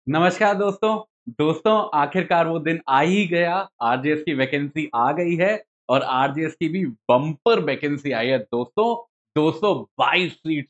नमस्कार दोस्तों। दोस्तों आखिरकार वो दिन आ ही गया। आरजेएस की वैकेंसी आ गई है और आरजेएस की भी बम्पर वैकेंसी आई है दोस्तों। 222 सीट,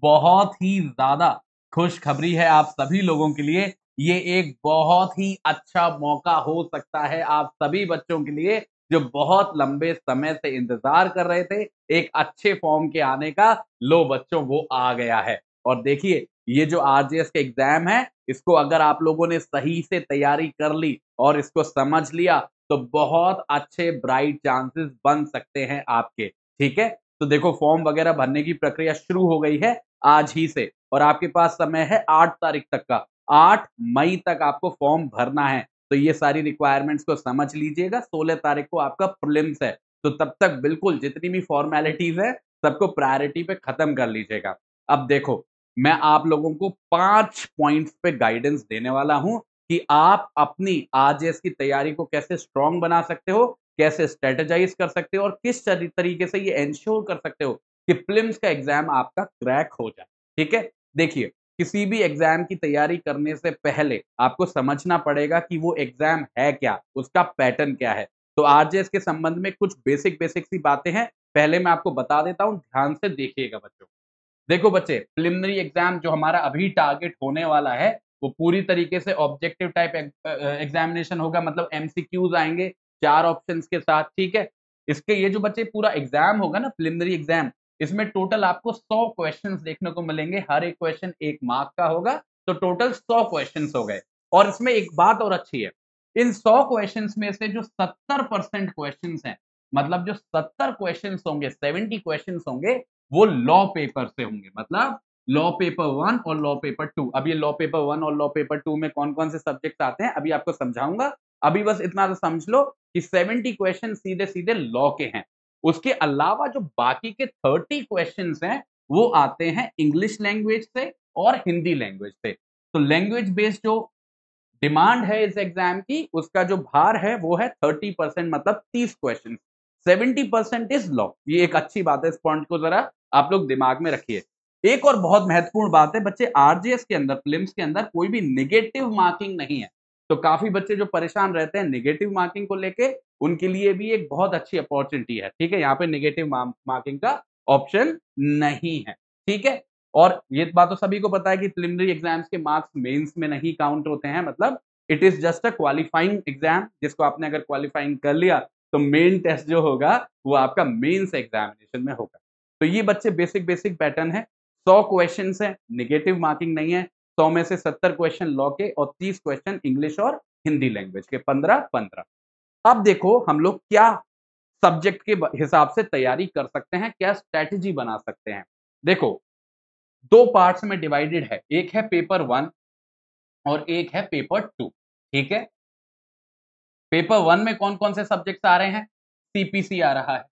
बहुत ही ज्यादा खुशखबरी है आप सभी लोगों के लिए। ये एक बहुत ही अच्छा मौका हो सकता है आप सभी बच्चों के लिए जो बहुत लंबे समय से इंतजार कर रहे थे एक अच्छे फॉर्म के आने का। लो बच्चों, वो आ गया है। और देखिए, ये जो आरजेएस का एग्जाम है, इसको अगर आप लोगों ने सही से तैयारी कर ली और इसको समझ लिया तो बहुत अच्छे ब्राइट चांसेस बन सकते हैं आपके। ठीक है, तो देखो फॉर्म वगैरह भरने की प्रक्रिया शुरू हो गई है आज ही से और आपके पास समय है 8 तारीख तक का। 8 मई तक आपको फॉर्म भरना है। तो ये सारी रिक्वायरमेंट्स को समझ लीजिएगा। 16 तारीख को आपका प्रीलिम्स है, तो तब तक बिल्कुल जितनी भी फॉर्मेलिटीज है सबको प्रायोरिटी पे खत्म कर लीजिएगा। अब देखो, मैं आप लोगों को 5 पॉइंट्स पे गाइडेंस देने वाला हूं कि आप अपनी आरजेएस की तैयारी को कैसे स्ट्रांग बना सकते हो, कैसे स्ट्रेटेजाइज कर सकते हो और किस तरीके से ये एंश्योर कर सकते हो कि प्रीलिम्स का एग्जाम आपका क्रैक हो जाए। ठीक है, देखिए, किसी भी एग्जाम की तैयारी करने से पहले आपको समझना पड़ेगा कि वो एग्जाम है क्या, उसका पैटर्न क्या है। तो आरजेएस के संबंध में कुछ बेसिक बेसिक सी बातें हैं, पहले मैं आपको बता देता हूं, ध्यान से देखिएगा बच्चों। देखो बच्चे, प्रिलिमिनरी एग्जाम जो हमारा अभी टारगेट होने वाला है वो पूरी तरीके से ऑब्जेक्टिव टाइप एग्जामिनेशन होगा। मतलब एमसीक्यूज आएंगे 4 ऑप्शंस के साथ। ठीक है, इसके ये जो बच्चे पूरा एग्जाम होगा ना, प्रिलिमिनरी एग्जाम, इसमें टोटल आपको 100 क्वेश्चंस देखने को मिलेंगे। हर एक क्वेश्चन 1 मार्क का होगा, तो टोटल 100 क्वेश्चंस हो गए। और इसमें एक बात और अच्छी है, इन 100 क्वेश्चंस में से जो 70% क्वेश्चंस हैं, मतलब जो 70 क्वेश्चंस होंगे, 70 क्वेश्चंस होंगे, वो लॉ पेपर से होंगे। मतलब लॉ पेपर 1 और लॉ पेपर 2। अब ये लॉ पेपर 1 और लॉ पेपर 2 में कौन-कौन से सब्जेक्ट आते हैं अभी आपको समझाऊंगा। अभी बस इतना तो समझ लो कि 70 क्वेश्चन सीधे-सीधे लॉ के हैं। उसके अलावा जो बाकी के 30 क्वेश्चंस हैं, वो आते हैं इंग्लिश लैंग्वेज से और हिंदी लैंग्वेज से। तो लैंग्वेज बेस्ड जो डिमांड है इस एग्जाम की, उसका जो भार है वो है 30%, मतलब 30 क्वेश्चन। 70% is law. ये एक अच्छी बात है, इस पॉइंट को जरा आप लोग दिमाग में रखिए। एक और बहुत महत्वपूर्ण बात है बच्चे, आरजीएस के अंदर, प्रीलिम्स के अंदर कोई भी नेगेटिव मार्किंग नहीं है। तो काफी बच्चे जो परेशान रहते हैं नेगेटिव मार्किंग को लेके, उनके लिए भी एक बहुत अच्छी अपॉर्चुनिटी है। ठीक है, यहाँ पे नेगेटिव मार्किंग का ऑप्शन नहीं है। ठीक है, और ये बात तो सभी को पता है कि प्रिलिमिनरी एग्जाम्स के मार्क्स मेंस में नहीं काउंट होते हैं। मतलब it is just a qualifying exam, जिसको आपने अगर क्वालिफाइंग कर लिया तो मेन टेस्ट जो होगा वो आपका मेंस एग्जामिनेशन में होगा। तो ये बच्चे बेसिक बेसिक पैटर्न है। 100 क्वेश्चन है, नेगेटिव मार्किंग नहीं है। 100 में से 70 क्वेश्चन लॉ के और 30 क्वेश्चन इंग्लिश और हिंदी लैंग्वेज के, 15-15। अब देखो हम लोग क्या सब्जेक्ट के हिसाब से तैयारी कर सकते हैं, क्या स्ट्रेटेजी बना सकते हैं। देखो, 2 पार्ट्स में डिवाइडेड है, एक है पेपर 1 और एक है पेपर 2। ठीक है, पेपर 1 में कौन-कौन से सब्जेक्ट्स आ रहे हैं? सीपीसी आ रहा है,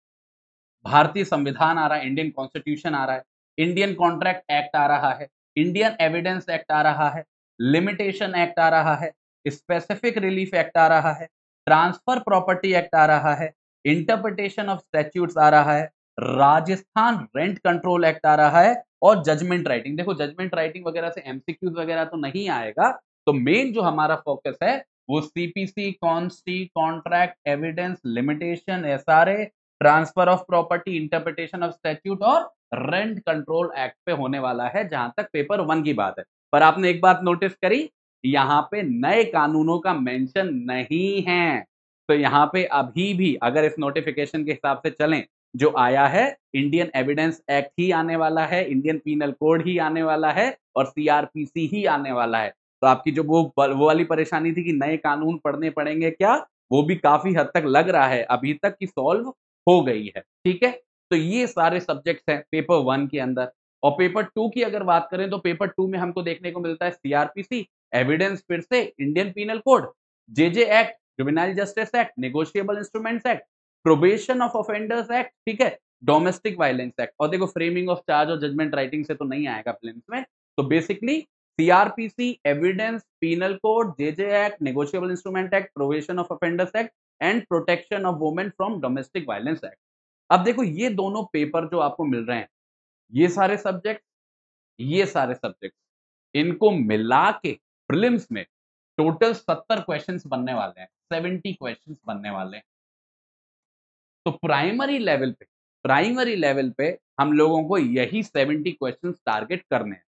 भारतीय संविधान आ रहा है, इंडियन कॉन्स्टिट्यूशन आ रहा है, इंडियन कॉन्ट्रैक्ट एक्ट आ रहा है, इंडियन एविडेंस एक्ट आ रहा है, लिमिटेशन एक्ट आ रहा है, स्पेसिफिक रिलीफ एक्ट आ रहा है, ट्रांसफर प्रॉपर्टी एक्ट आ रहा है, इंटरप्रिटेशन ऑफ स्टैट्यूट्स आ रहा है, राजस्थान रेंट कंट्रोल एक्ट आ रहा है और जजमेंट राइटिंग। देखो, जजमेंट राइटिंग वगैरह से एमसीक्यूज वगैरह तो नहीं आएगा, तो मेन जो हमारा फोकस है वो CPC, consti, contract, evidence, limitation, SRA, transfer of property, interpretation of statute और रेंट कंट्रोल एक्ट पे होने वाला है, जहां तक पेपर 1 की बात है। पर आपने एक बात नोटिस करी, यहाँ पे नए कानूनों का मेंशन नहीं है। तो यहाँ पे अभी भी अगर इस नोटिफिकेशन के हिसाब से चलें, जो आया है, इंडियन एविडेंस एक्ट ही आने वाला है, इंडियन पीनल कोड ही आने वाला है और सीआरपीसी ही आने वाला है। तो आपकी जो वो वाली परेशानी थी कि नए कानून पढ़ने पड़ेंगे क्या, वो भी काफी हद तक लग रहा है अभी तक की सॉल्व हो गई है। ठीक है, तो ये सारे सब्जेक्ट्स हैं पेपर 1 के अंदर। और पेपर 2 की अगर बात करें तो पेपर 2 में हमको देखने को मिलता है सीआरपीसी, एविडेंस फिर से, Indian penal code, JJ act, juvenile justice act, negotiable instruments act, probation of offenders act, ठीक है, डोमेस्टिक वायलेंस एक्ट। और देखो, फ्रेमिंग ऑफ चार्ज और जजमेंट राइटिंग से तो नहीं आएगा प्रीलिम्स में। तो basically CrPC, evidence, penal code, JJ act, negotiable instrument act, probation of offenders act and protection of women from domestic violence act. अब देखो, ये दोनों पेपर जो आपको मिल रहे हैं, ये सारे सब्जेक्ट, इनको मिला के प्रीलिम्स में टोटल 70 क्वेश्चंस बनने वाले हैं, 70 क्वेश्चंस बनने वाले हैं। तो प्राइमरी लेवल पे हम लोगों को यही 70 क्वेश्चंस टारगेट करने हैं,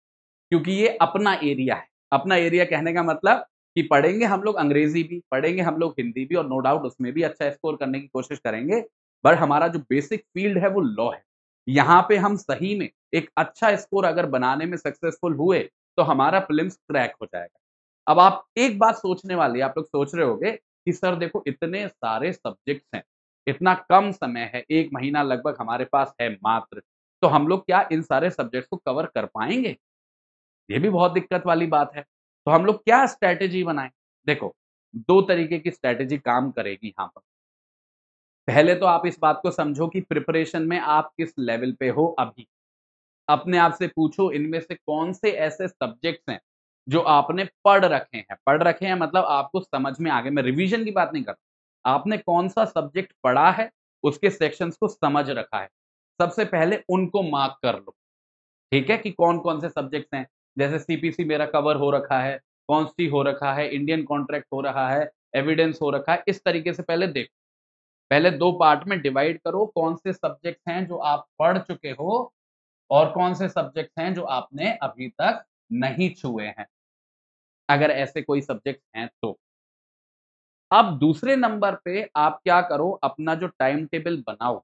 क्योंकि ये अपना एरिया है। अपना एरिया कहने का मतलब कि पढ़ेंगे हम लोग अंग्रेजी भी, पढ़ेंगे हम लोग हिंदी भी, और नो डाउट उसमें भी अच्छा स्कोर करने की कोशिश करेंगे। बट हमारा जो बेसिक फील्ड है वो लॉ है। यहाँ पे हम सही में एक अच्छा स्कोर अगर बनाने में सक्सेसफुल हुए तो हमारा प्रीलिम्स क्रैक हो जाएगा। अब आप एक बात सोचने वाली, आप लोग सोच रहे होंगे कि सर देखो इतने सारे सब्जेक्ट्स हैं, इतना कम समय है, 1 महीना लगभग हमारे पास है मात्र, तो हम लोग क्या इन सारे सब्जेक्ट्स को कवर कर पाएँगे? ये भी बहुत दिक्कत वाली बात है। तो हम लोग क्या स्ट्रैटेजी बनाएँ? देखो, 2 तरीके की स्ट्रैटेजी काम करेगी यहाँ पर। पहले तो आप इस बात को समझो कि प्रिपरेशन में आप किस लेवल पे हो अभी। अपने आप से पूछो इनमें से कौन से ऐसे सब्जेक्ट्स हैं, जो आपने पढ़ रखे हैं। पढ़ रखे हैं मतलब आपको समझ में आ गए, मैं रिवीजन की बात नहीं कर रहा। आपने कौन-सा सब्जेक्ट पढ़ा है, उसके सेक्शंस को समझ रखा है। सबसे पहले उनको मार्क कर लो। ठीक है कि कौन-कौन से सब्जेक्ट्स हैं। जैसे सीपीसी मेरा कवर हो रखा है, कॉन्स्टी हो रखा है, इंडियन कॉन्ट्रैक्ट हो रहा है, एविडेंस हो रखा है। इस तरीके से पहले देखो। पहले 2 पार्ट में डिवाइड करो, कौन से सब्जेक्ट्स हैं जो आप पढ़ चुके हो और कौन से सब्जेक्ट्स हैं जो आपने अभी तक नहीं छुए हैं, अगर ऐसे कोई सब्जेक्ट्स हैं तो। अब दूसरे नंबर पे आप क्या करो, अपना जो टाइम टेबल बनाओ,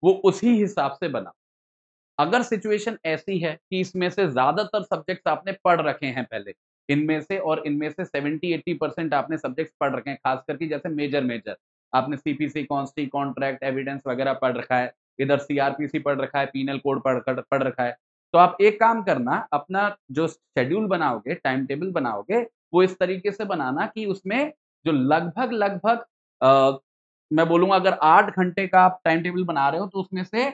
वो उसी हिसाब से बनाओ। अगर सिचुएशन ऐसी है कि इसमें से ज़्यादातर सब्जेक्ट्स आपने पढ़ रखे हैं पहले, इनमें से 70-80% आपने सब्जेक्ट्स पढ़ रखे हैं, खास करके जैसे मेजर आपने सीपीसी, कॉन्स्टी, कॉन्ट्रैक्ट, एविडेंस वगैरह पढ़ रखा है, इधर सीआरपीसी पढ़ रखा है, पीनल कोड पढ़ रखा है। तो आप एक काम करना, अपना जो शेड्यूल बनाओगे, टाइम टेबल बनाओगे, वो इस तरीके से बनाना कि उसमें जो लगभग मैं बोलूँगा अगर 8 घंटे का आप टाइम टेबल बना रहे हो, तो उसमें से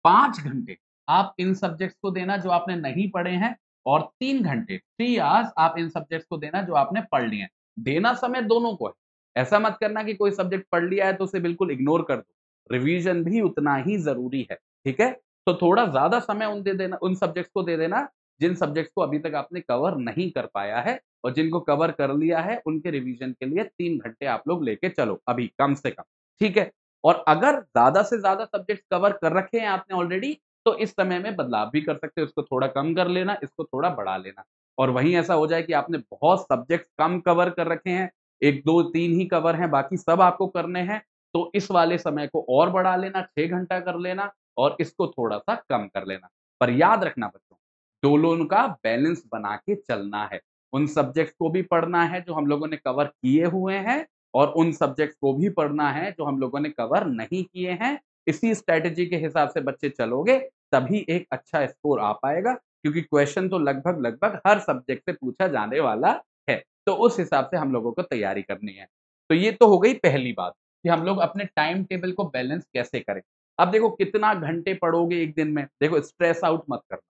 5 घंटे आप इन सब्जेक्ट्स को देना जो आपने नहीं पढ़े हैं, और 3 घंटे 3 आवर्स आप इन सब्जेक्ट्स को देना जो आपने पढ़ लिए हैं। देना समय दोनों को है। ऐसा मत करना कि कोई सब्जेक्ट पढ़ लिया है तो उसे बिल्कुल इग्नोर कर दो। रिवीजन भी उतना ही ज़रूरी है, ठीक है? तो थोड़ा ज़्यादा समय उन सब्जेक्ट्स को दे देना, जिन सब्जेक्ट्स को अभी तक आपने कवर नहीं कर पाया है, और जिनको कवर कर लिया है, उनके रिवीजन के लिए 3 घंटे आप लोग लेके चलो अभी कम से कम, ठीक है? और अगर ज़्यादा से ज़्यादा सब्जेक्ट्स कवर कर रखे हैं आपने ऑलरेडी, तो इस समय में बदलाव भी कर सकते हो, इसको थोड़ा कम कर लेना, इसको थोड़ा बढ़ा लेना। और वहीं ऐसा हो जाए कि आपने बहुत सब्जेक्ट कम कवर कर रखे हैं, 1, 2, 3 ही कवर हैं, बाकी सब आपको करने हैं, तो इस वाले समय को और बढ़ा लेना, 6 घंटा कर लेना, और इसको थोड़ा-सा कम कर लेना। पर याद रखना बच्चों, दोनों का बैलेंस बना के चलना है। उन सब्जेक्ट्स को भी पढ़ना है जो हम लोगों ने कवर किए हुए हैं, और उन सब्जेक्ट्स को भी पढ़ना है जो हम लोगों ने कवर नहीं किए हैं। इसी स्ट्रैटेजी के हिसाब से बच्चे चलोगे, तभी एक अच्छा स्कोर आ पाएगा, क्योंकि क्वेश्चन तो लगभग हर सब्जेक्ट से पूछा जाने वाला है। तो उस हिसाब से हम लोगों को तैयारी करनी है। तो ये तो हो गई पहली बात कि हम लोग अपने टाइम टेबल को बैलेंस कैसे करें। अब देखो कितना घंटे पढ़ोगे एक दिन में, देखो स्ट्रेस आउट मत करना,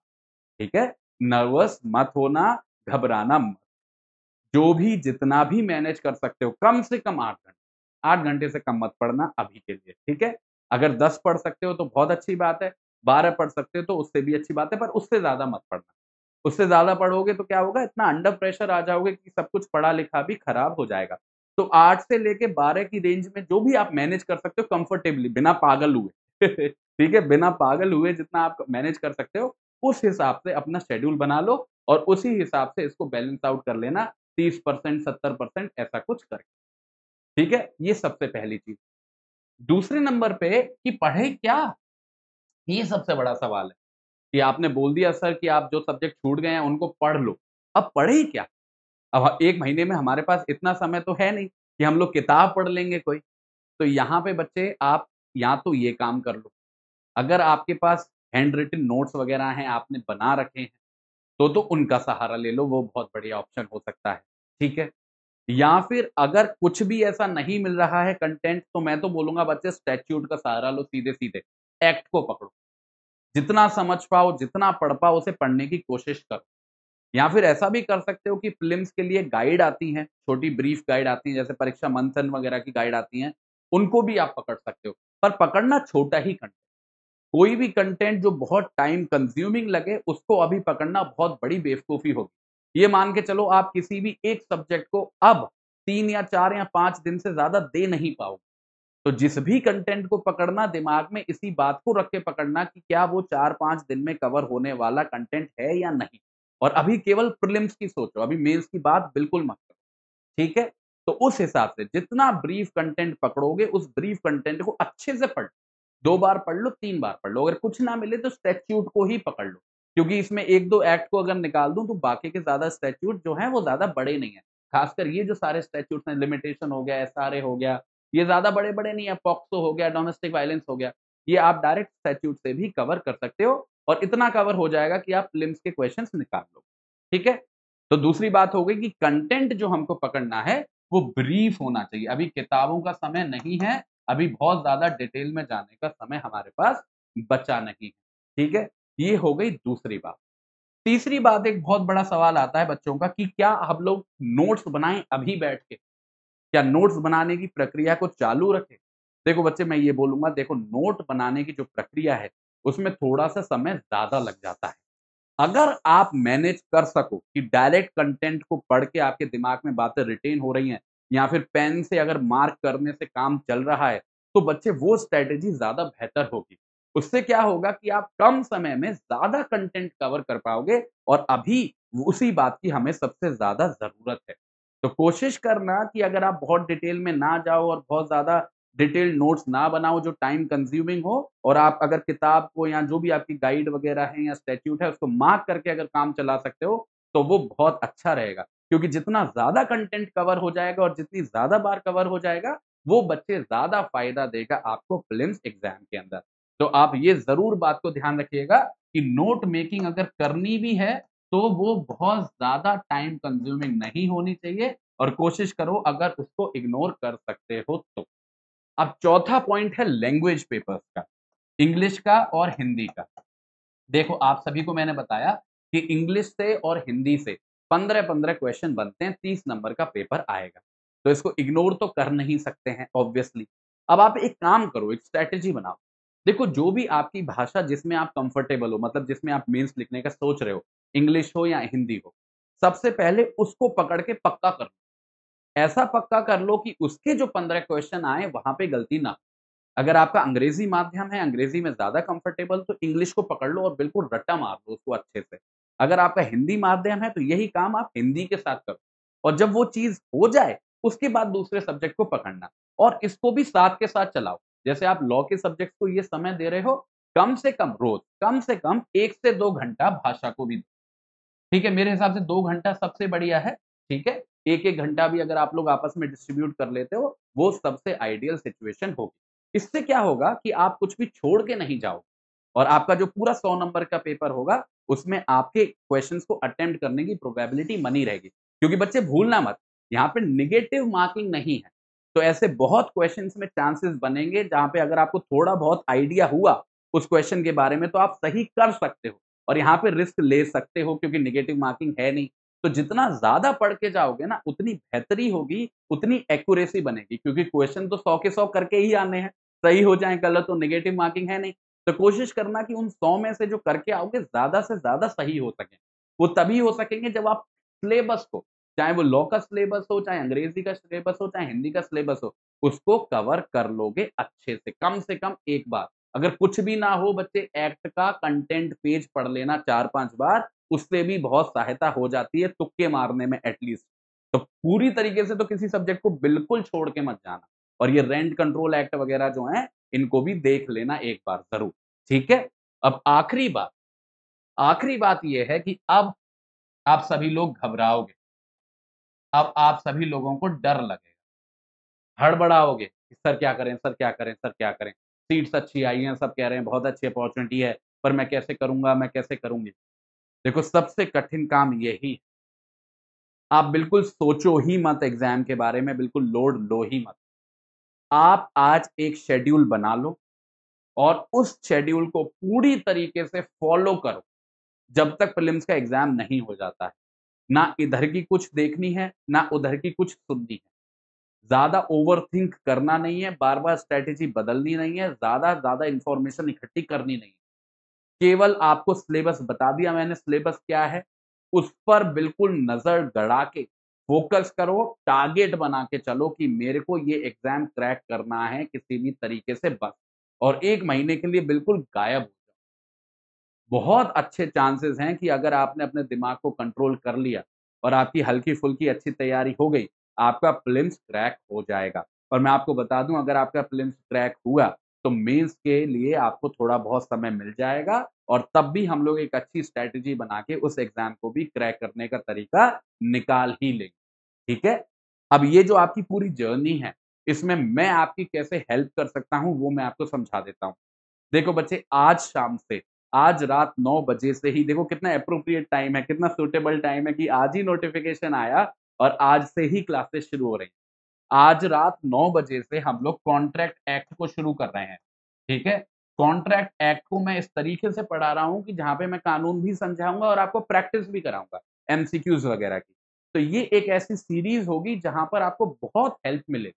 ठीक है? नर्वस मत होना, घबराना मत। जो भी जितना भी मैनेज कर सकते हो, कम से कम 8 घंटे। 8 घंटे से कम मत पढ़ना अभी के लिए, ठीक है? अगर 10 पढ़ सकते हो तो बहुत अच्छी बात है, 12 पढ़ सकते हो तो उससे भी अच्छी बात है, पर उससे ज़्यादा मत पढ़ना। उससे ज़्यादा पढ़ोगे तो क्या होगा, इतना अंडर प्रेशर आ जाओगे कि सब कुछ पढ़ा-लिखा भी खराब हो जाएगा। तो 8 से लेके 12 की रेंज में जो भी आप मैनेज कर सकते हो कंफर्टेबली, बिना पागल हुए, ठीक है? बिना पागल हुए जितना आप मैनेज कर सकते हो, उस हिसाब से अपना शेड्यूल बना लो, और उसी हिसाब से इसको बैलेंस आउट कर लेना, 30% 70% ऐसा कुछ करके, ठीक है? ये सबसे पहली चीज़। दूसरे नंबर पे कि पढ़े क्या? ये सबसे बड़ा सवाल है, कि आपने बोल दिया सर कि आप जो सब्जेक्ट छूट गए हैं उनको पढ़ लो। अब पढ़े क्या? अब 1 महीने में हमारे पास इतना समय तो है नहीं कि हम लोग किताब पढ़ लेंगे कोई। तो यहाँ पे बच्चे आप या तो ये काम कर लो, अगर आपके पास हैंड रिटन नोट्स वगैरह हैं, आपने बना रखे हैं, तो उनका सहारा ले लो, वो बहुत बढ़िया ऑप्शन हो सकता है, ठीक है? या फिर अगर कुछ भी ऐसा नहीं मिल रहा है कंटेंट, तो मैं तो बोलूँगा बच्चे स्टैट्यूट का सहारा लो सीधे-सीधे, एक्ट को पकड़ो। जितना समझ पाओ, जितना पढ़ पाओ, उसे पढ़ने की कोशिश करो। या फिर ऐसा भी कर सकते हो कि प्रीलिम्स के लिए गाइड आती हैं, छोटी ब्रीफ गाइड आती हैं, जैसे परीक्षा मंथन वगैरह की गाइड आती हैं, उनको भी आप पकड़ सकते हो। पर पकड़ना छोटा ही कंटेंट, कोई भी कंटेंट जो बहुत टाइम कंज्यूमिंग लगे, उसको अभी पकड़ना बहुत बड़ी बेवकूफ़ी होगी। ये मान के चलो आप किसी भी एक सब्जेक्ट को अब 3 या 4 या 5 दिन से ज़्यादा दे नहीं पाओगे। तो जिस भी कंटेंट को पकड़ना दिमाग में इसी बात को रख के पकड़ना कि क्या वो 4-5 दिन में कवर होने वाला कंटेंट है या नहीं। और अभी केवल प्रीलिम्स की सोचो, अभी मेंस की बात बिल्कुल मत करो, ठीक है? तो उस हिसाब से जितना ब्रीफ कंटेंट पकड़ोगे, उस ब्रीफ कंटेंट को अच्छे से पढ़ 2 बार पढ़ लो, 3 बार पढ़ लो, अगर कुछ ना मिले तो स्टैट्यूट को ही पकड़ लो। क्योंकि इसमें 1-2 एक्ट को अगर निकाल दूँ तो बाकी के ज़्यादा स्टैट्यूट जो हैं वो ज़्यादा बड़े नहीं हैं। खासकर ये जो सारे स्टैट्यूट्स हैं, लिमिटेशन हो गया, एसआरए हो गया, ये ज़्यादा बड़े-बड़े नहीं है, पॉक्सो हो गया, डोमेस्टिक वायलेंस हो गया, ये आप डायरेक्ट स्टैट्यूट से भी कवर कर सकते हो और इतना कवर हो जाएगा कि आप प्रीलिम्स के क्वेश्चन्स निकाल लो। ठीक है? तो दूसरी बात हो गई कि कंटेंट जो हमको पकड़ना है, वो ब्रीफ होना चाहिए। अभी किताबों का समय नहीं है, अभी बहुत ज़्यादा डिटेल में जाने का समय हमारे पास बचा नहीं है। ठीक है? ये हो गई दूसरी बात। तीसरी बात, एक बहुत बड़ा सवाल आता है बच्चों का कि क्या हम लोग नोट्स बनाएँ अभी बैठ के? क्या नोट्स बनाने की प्रक्रिया को चालू रखें? देखो बच्चे, मैं ये बोलूँगा, देखो नोट बनाने की जो प्रक्रिया है, उसमें थोड़ा-सा समय ज़्यादा लग जाता है। अगर आप मैनेज कर सको कि डायरेक्ट कंटेंट को पढ़ के आपके दिमाग में बातें रिटेन हो रही हैं या फिर पेन से अगर मार्क करने से काम चल रहा है, तो बच्चे वो स्ट्रैटेजी ज़्यादा बेहतर होगी। उससे क्या होगा कि आप कम समय में ज़्यादा कंटेंट कवर कर पाओगे और अभी उसी बात की हमें सबसे ज़्यादा ज़रूरत है। तो कोशिश करना कि अगर आप बहुत डिटेल में ना जाओ और बहुत ज़्यादा डिटेल्ड नोट्स ना बनाओ जो टाइम कंज्यूमिंग हो, और आप अगर किताब को या जो भी आपकी गाइड वगैरह है या स्टैट्यूट है उसको मार्क करके अगर काम चला सकते हो, तो वो बहुत अच्छा रहेगा। क्योंकि जितना ज़्यादा कंटेंट कवर हो जाएगा और जितनी ज़्यादा बार कवर हो जाएगा, वो बच्चे ज़्यादा फ़ायदा देगा आपको प्रीलिम्स एग्ज़ाम के अंदर। तो आप ये ज़रूर बात को ध्यान रखिएगा कि नोट मेकिंग अगर करनी भी है, तो वो बहुत ज़्यादा टाइम कंज्यूमिंग नहीं होनी चाहिए और कोशिश करो अगर उसको इग्नोर कर सकते हो तो। अब चौथा पॉइंट है लैंग्वेज पेपर्स का, इंग्लिश का और हिंदी का। देखो, आप सभी को मैंने बताया कि इंग्लिश से और हिंदी से 15-15 क्वेश्चन बनते हैं, 30 नंबर का पेपर आएगा। तो इसको इग्नोर तो कर नहीं सकते हैं ऑब्वियसली। अब आप एक काम करो, एक स्ट्रैटेजी बनाओ। देखो, जो भी आपकी भाषा जिसमें आप कंफर्टेबल हो, मतलब जिसमें आप मेंस लिखने का सोच रहे हो, इंग्लिश हो या हिंदी हो, सबसे पहले उसको पकड़ के पक्का कर लो। ऐसा पक्का कर लो कि उसके जो 15 क्वेश्चन आएँ वहाँ पे गलती ना हो। अगर आपका अंग्रेज़ी माध्यम है, अंग्रेज़ी में ज़्यादा कंफर्टेबल, तो इंग्लिश को पकड़ लो और बिल्कुल रट्टा मार दो उसको अच्छे से। अगर आपका हिंदी माध्यम है, तो यही काम आप हिंदी के साथ करो और जब वो चीज़ हो जाए, उसके बाद दूसरे सब्जेक्ट को पकड़ना और इसको भी साथ के साथ चलाओ। जैसे आप लॉ के सब्जेक्ट्स को ये समय दे रहे हो, कम से कम रोज़, कम से कम 1 से 2 घंटा भाषा को भी दो। ठीक है, मेरे हिसाब से 2 घंटा सबसे बढ़िया है, ठीक है? 1-1 घंटा भी अगर आप लोग आपस में डिस्ट्रीब्यूट कर लेते हो, वो सबसे आइडियल सिचुएशन होगी। इससे क्या होगा कि आप कुछ भी छोड़ के नहीं जाओगे और आपका जो पूरा 100 नंबर का पेपर होगा, उसमें आपके क्वेश्चन्स को अटेम्प्ट करने की प्रोबेबिलिटी बनी रहेगी। क्योंकि बच्चे भूलना मत, यहाँ पे नेगेटिव मार्किंग नहीं है। तो ऐसे बहुत क्वेश्चन्स में चांसेस बनेंगे, जहाँ पे अगर आपको थोड़ा बहुत आइडिया हुआ, उस क्वेश्चन के बारे में, तो आप सही कर सकते हो। और यहाँ पे रिस्क ले सकते हो क्योंकि नेगेटिव मार्किंग है नहीं। तो जितना ज़्यादा पढ़ के जाओगे ना, उतनी बेहतरी होगी, उतनी एक्यूरेसी बनेगी क्योंकि क्वेश्चन तो 100 के 100 करके ही आने हैं। सही हो जाएँ, गलत तो नेगेटिव मार्किंग है नहीं। तो कोशिश करना कि उन 100 में से जो करके आओगे, ज़्यादा से ज़्यादा सही हो सकें। वो तभी हो सकेंगे जब आप सिलेबस को, चाहे वो लॉ का सिलेबस हो, चाहे अंग्रेज़ी का सिलेबस हो, चाहे हिंदी का सिलेबस हो, उसको कवर कर लोगे अच्छे से कम 1 बार। अगर कुछ भी ना हो बच्चे, एक्ट का कंटेंट पेज पढ़ लेना 4-5 बार, उससे भी बहुत सहायता हो जाती है तुक्के मारने में एटलीस्ट। तो पूरी तरीके से तो किसी सब्जेक्ट को बिल्कुल छोड़ के मत जाना और ये रेंट कंट्रोल एक्ट वगैरह जो हैं, इनको भी देख लेना एक बार ज़रूर, ठीक है? अब आखिरी बात ये है कि अब आप सभी लोग घबराओगे, अब आप सभी लोगों को डर लगेगा। हड़बड़ाओगे कि सर क्या करें, सर क्या करें, सर क्या करें? सीट्स अच्छी आई हैं, सब कह रहे हैं बहुत अच्छी अपॉर्च्युनिटी है, पर मैं कैसे करूँगा, मैं कैसे करूँगी? देखो, सबसे कठिन काम यही है। आप बिल्कुल सोचो ही मत एग्ज़ाम के बारे में, बिल्कुल लोड लो ही मत। आप आज एक शेड्यूल बना लो और उस शेड्यूल को पूरी तरीके से फ़ॉलो करो, जब तक प्रीलिम्स का एग्ज़ाम नहीं हो जाता है। ना इधर की कुछ देखनी है, ना उधर की कुछ सुननी है। ज़्यादा ओवरथिंक करना नहीं है, बार-बार स्ट्रैटेजी बदलनी नहीं है, ज़्यादा इन्फॉर्मेशन इकट्ठी करनी नहीं है। केवल आपको सिलेबस बता दिया मैंने, सिलेबस क्या है, उस पर बिल्कुल नज़र गड़ा के फ़ोकस करो, टारगेट बना के चलो कि मेरे को ये एग्ज़ाम क्रैक करना है किसी भी तरीके से बस, और 1 महीने के लिए बिल्कुल गायब हो जाओ। बहुत अच्छे चांसेस हैं कि अगर आपने अपने दिमाग को कंट्रोल कर लिया और आपकी हल्की-फुल्की अच्छी तैयारी हो गई, आपका प्रीलिम्स क्रैक हो जाएगा। और मैं आपको बता दूँ, अगर आपका प्रीलिम्स क्रैक हुआ, तो मेंस के लिए आपको थोड़ा बहुत समय मिल जाएगा और तब भी हम लोग एक अच्छी स्ट्रैटेजी बना के उस एग्ज़ाम को भी क्रैक करने का तरीका निकाल ही लेंगे, ठीक है? अब ये जो आपकी पूरी जर्नी है, इसमें मैं आपकी कैसे हेल्प कर सकता हूँ, वो मैं आपको समझा देता हूँ। देखो बच्चे, आज शाम से, आज रात 9 बजे से ही देखो कितना एप्रोप्रिएट टाइम है, कितना सूटेबल टाइम है कि आज ही नोटिफ़िकेशन आया और आज से ही क्लासेस शुरू हो रही हैं। आज रात 9 बजे से हम लोग कॉन्ट्रैक्ट एक्ट को शुरू कर रहे हैं, ठीक है? कॉन्ट्रैक्ट एक्ट को मैं इस तरीके से पढ़ा रहा हूँ कि जहाँ पे मैं कानून भी समझाऊँगा और आपको प्रैक्टिस भी कराऊँगा, एमसीक्यूज़ वगैरह की। तो ये एक ऐसी सीरीज़ होगी जहाँ पर आपको बहुत हेल्प मिलेगी।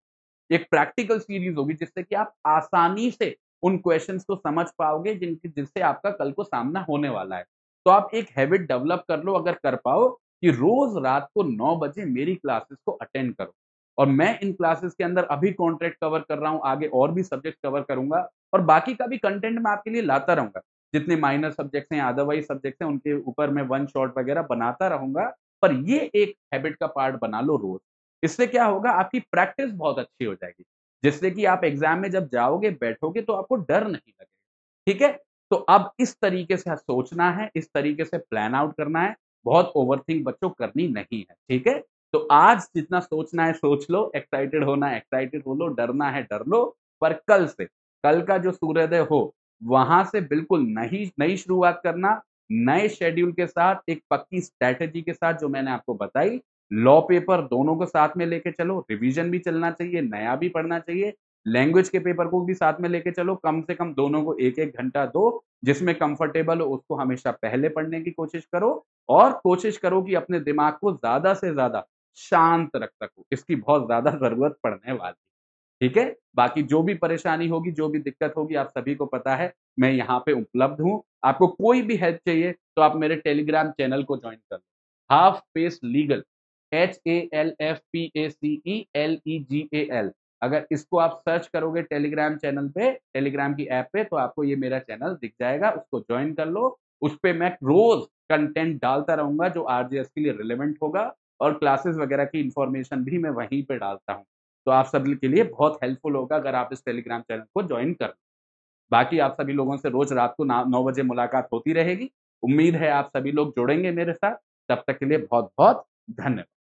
एक प्रैक्टिकल सीरीज़ होगी जिससे कि आप आसानी से उन क्वेश्चन्स को समझ पाओगे जिससे आपका कल को सामना होने वाला है। तो आप एक हैबिट डेवलप कर लो, अगर कर पाओ, कि रोज़ रात को 9 बजे मेरी क्लासेस को अटेंड करो। और मैं इन क्लासेस के अंदर अभी कॉन्ट्रैक्ट कवर कर रहा हूँ, आगे और भी सब्जेक्ट कवर करूँगा और बाकी का भी कंटेंट मैं आपके लिए लाता रहूँगा। जितने माइनर सब्जेक्ट्स हैं, अदरवाइज़ सब्जेक्ट्स हैं, उनके ऊपर मैं वन शॉट वगैरह बनाता रहूँगा, पर ये एक हैबिट का पार्ट बना लो रोज़। इससे क्या होगा, आपकी प्रैक्टिस बहुत अच्छी हो जाएगी, जिससे कि आप एग्ज़ाम में जब जाओगे, बैठोगे तो आपको डर नहीं लगेगा, ठीक है? तो अब इस तरीके से सोचना है, इस तरीके से प्लान आउट करना है, बहुत ओवरथिंक बच्चों करनी नहीं है, ठीक है? तो आज जितना सोचना है सोच लो, एक्साइटेड होना है एक्साइटेड हो लो, डरना है डर लो, पर कल से, कल का जो सूर्योदय हो, वहाँ से बिल्कुल नई नई शुरुआत करना, नए शेड्यूल के साथ, एक पक्की स्ट्रैटेजी के साथ जो मैंने आपको बताई, लॉ पेपर दोनों को साथ में लेके चलो, रिवीजन भी चलना चाहिए, नया भी पढ़ना चाहिए, लैंग्वेज के पेपर को भी साथ में लेके चलो, कम से कम दोनों को 1-1 घंटा दो, जिसमें कंफर्टेबल हो उसको हमेशा पहले पढ़ने की कोशिश करो और कोशिश करो कि अपने दिमाग को ज़्यादा से ज़्यादा शांत रख सको, इसकी बहुत ज़्यादा ज़रूरत पड़ने वाली है, ठीक है? बाकी जो भी परेशानी होगी, जो भी दिक्कत होगी, आप सभी को पता है, मैं यहाँ पे उपलब्ध हूँ। आपको कोई भी हेल्प चाहिए, तो आप मेरे टेलीग्राम चैनल को जॉइन कर लो, हाफ पेस लीगल, HALFPACELEGAL। अगर इसको आप सर्च करोगे टेलीग्राम चैनल पे, टेलीग्राम की ऐप पे, तो आपको ये मेरा चैनल दिख जाएगा, उसको जॉइन कर लो। उसपे मैं रोज़ कंटेंट डालता रहूँगा जो आरजेएस के लिए रिलेवेंट होगा और क्लासेस वगैरह की इन्फॉर्मेशन भी मैं वहीं पे डालता हूँ। तो आप सभी के लिए बहुत हेल्पफुल होगा अगर आप इस टेलीग्राम चैनल को जॉइन कर। बाकी आप सभी लोगों से रोज़ रात को ना 9 बजे मुलाकात होती रहेगी। उम्मीद है आप सभी लोग जुड़ेंगे मेरे साथ। तब तक के लिए बहुत-बहुत धन्यवाद।